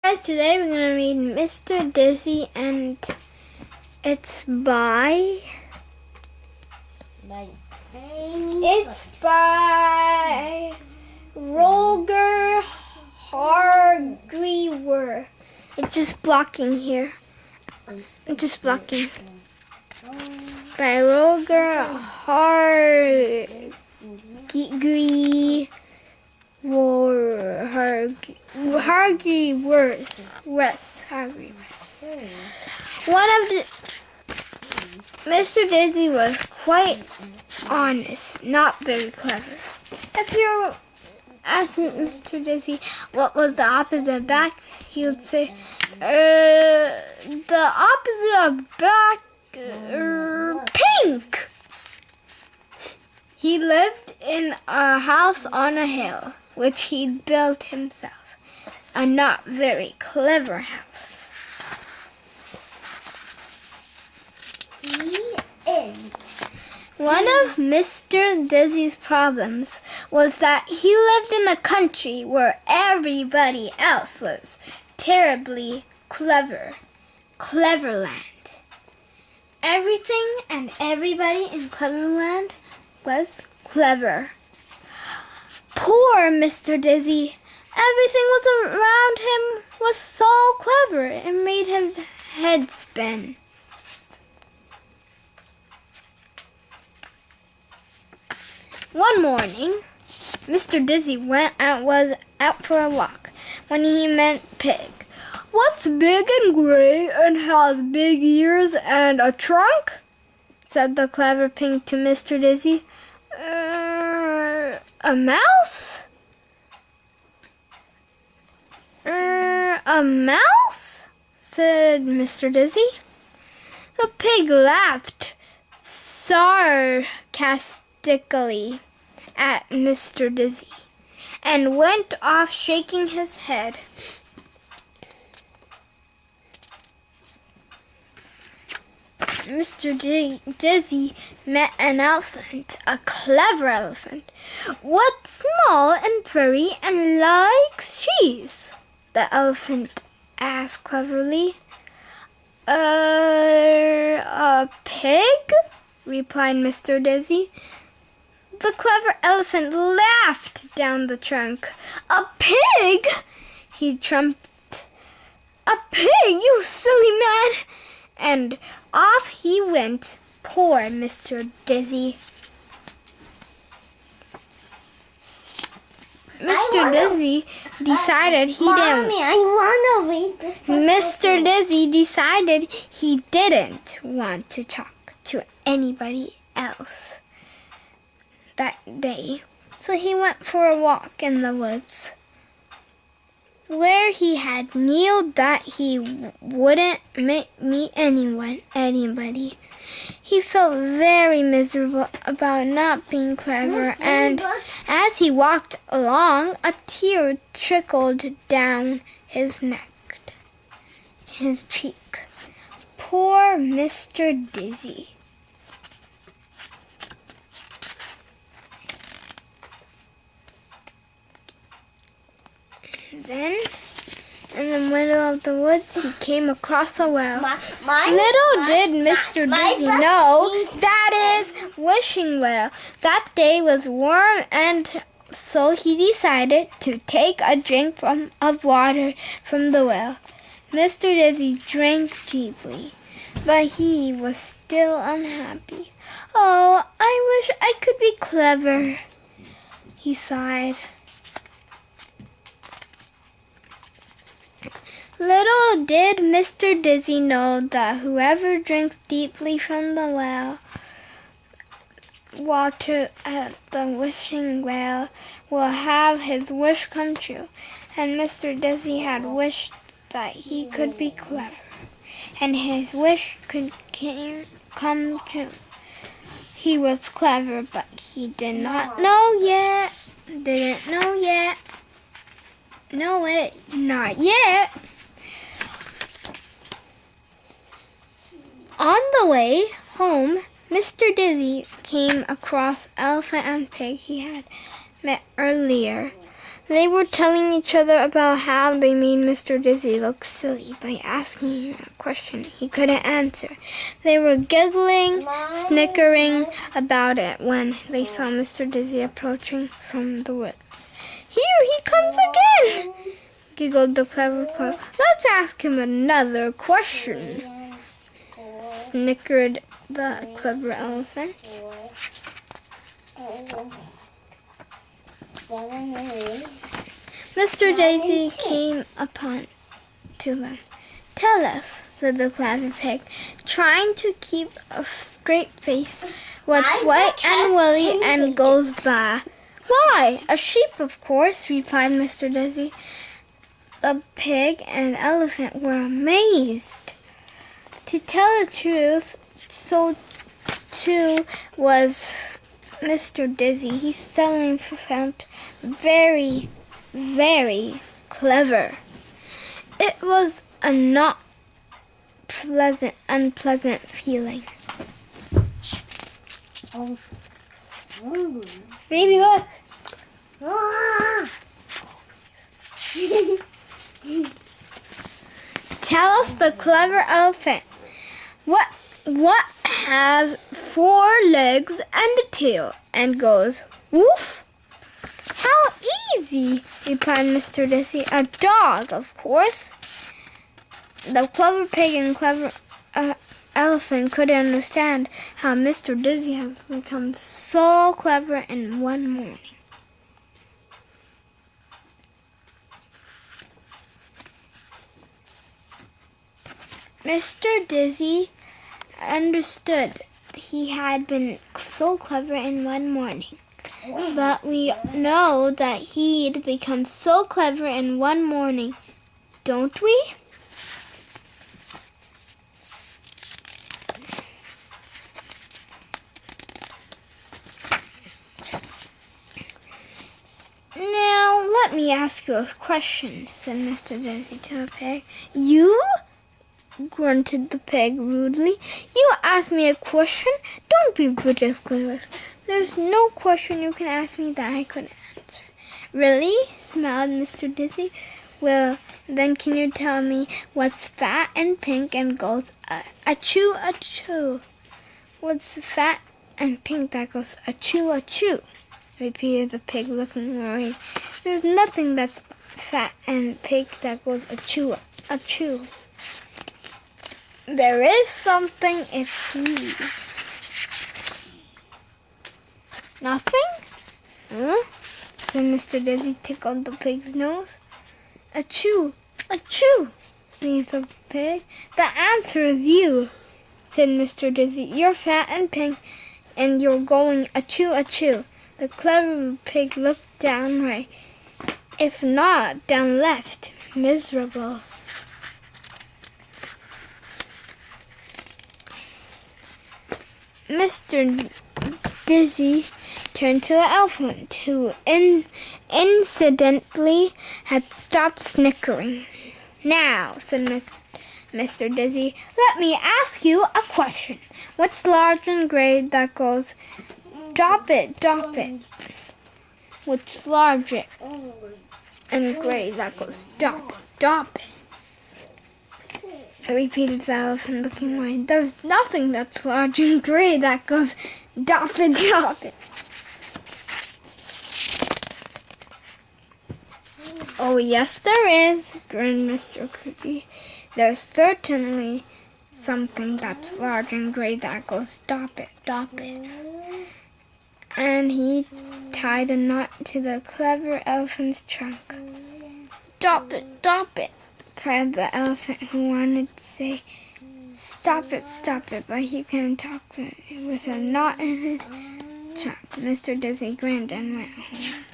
Guys, today we're going to read Mr. Dizzy, and it's by Roger Hargreaves. It's just blocking here. It's just blocking. By Roger Hargreaves. Mr. Dizzy was quite honest, not very clever. If you asked Mr. Dizzy what was the opposite of black, he would say, the opposite of black, pink. He lived in a house on a hill, which he'd built himself. A not very clever house. The end. One of Mr. Dizzy's problems was that he lived in a country where everybody else was terribly clever. Cleverland. Everything and everybody in Cleverland was clever. Poor Mr. Dizzy. Everything was around him was so clever. It made his head spin. One morning, Mr. Dizzy was out for a walk when he met Pig. "What's big and gray and has big ears and a trunk?" said the clever Pig to Mr. Dizzy. A mouse? A mouse? Said Mr. Dizzy. The pig laughed sarcastically at Mr. Dizzy and went off shaking his head. Mr. Dizzy met an elephant, a clever elephant. "What's small and furry and likes cheese?" the elephant asked cleverly. A pig?" replied Mr. Dizzy. The clever elephant laughed down the trunk. "A pig?" he trumped. "A pig, you silly man!" And off he went, poor Mr. Dizzy. Mr. Dizzy decided he didn't. Mommy, I want to read this. Mr. Dizzy decided he didn't want to talk to anybody else that day. So he went for a walk in the woods, where he had kneeled that he wouldn't meet anybody. He felt very miserable about not being clever, and as he walked along, a tear trickled down his neck, his cheek. Poor Mr. Dizzy. Then, in the middle of the woods, he came across a well. Little did Mr. Dizzy know, that is, wishing well. That day was warm, and so he decided to take a drink of water from the well. Mr. Dizzy drank deeply, but he was still unhappy. "Oh, I wish I could be clever," he sighed. Little did Mr. Dizzy know that whoever drinks deeply from the well water at the wishing well will have his wish come true. And Mr. Dizzy had wished that he could be clever, and his wish could come true. He was clever, but he did not know yet. Didn't know yet. Know it, not yet. On the way home, Mr. Dizzy came across Elephant and Pig he had met earlier. They were telling each other about how they made Mr. Dizzy look silly by asking him a question he couldn't answer. They were giggling, snickering about it when they saw Mr. Dizzy approaching from the woods. "Here he comes again!" giggled the clever clown. "Let's ask him another question," snickered the clever elephant. 7, 8. Mr. Daisy came upon to them. "Tell us," said the clever pig, trying to keep a straight face, "what's white and woolly and goes by?" "Why, a sheep, of course," replied Mr. Dizzy. The pig and elephant were amazed. To tell the truth, so too was Mr. Dizzy. He suddenly felt very, very clever. It was a not unpleasant feeling. Oh. Baby, look! Ah. Tell us, the clever elephant. What has 4 legs and a tail and goes woof? How easy, replied Mr. Dizzy. A dog, of course. The clever pig and clever elephant couldn't understand how Mr. Dizzy has become so clever in one morning. Mr. Dizzy understood he had been so clever in one morning. But we know that he'd become so clever in one morning, don't we? "Now, let me ask you a question," said Mr. Dizzy to the pig. "You?" grunted the pig rudely. "You ask me a question? Don't be ridiculous. There's no question you can ask me that I couldn't answer." "Really?" smiled Mr. Dizzy. "Well, then can you tell me what's fat and pink and goes achoo achoo?" "What's fat and pink that goes achoo achoo?" repeated the pig, looking worried. "There's nothing that's fat and pink that goes achoo achoo." "There is something, it's you." "Nothing? Huh?" said Mr. Dizzy, tickled the pig's nose. "Achoo! Achoo!" sneezed the pig. "The answer is you," said Mr. Dizzy. "You're fat and pink, and you're going achoo achoo." The clever pig looked down right, if not down left, miserable. Mr. Dizzy turned to the elephant, who incidentally had stopped snickering. "Now," said Mr. Dizzy, "let me ask you a question. What's large and gray that goes dop it, dop it?" "What's large and gray that goes dop it, dop it?" repeated the elephant, looking worried. "There's nothing that's large and gray that goes dop it, dop it." "Oh, yes, there is," grinned Mr. Cookie. "There's certainly something that's large and gray that goes dop it, dop it." And he tied a knot to the clever elephant's trunk. "Dop it, dop it," cried the elephant, who wanted to say, stop it, but he couldn't talk with a knot in his trunk. Mr. Dizzy grinned and went home.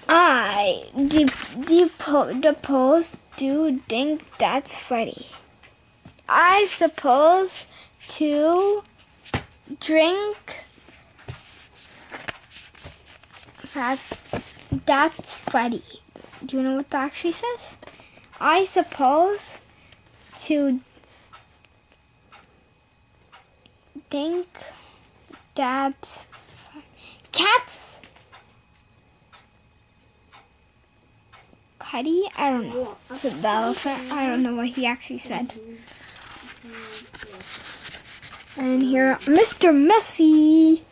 "I suppose do think that's funny. I suppose to drink that's funny." Do you know what that actually says? "I suppose to think Dad's cats. Cuddy? I don't know. Said the elephant. I don't know what he actually said. And here, Mr. Messy.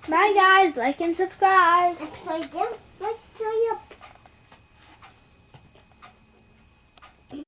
Bye guys, like and subscribe. Excited. Like,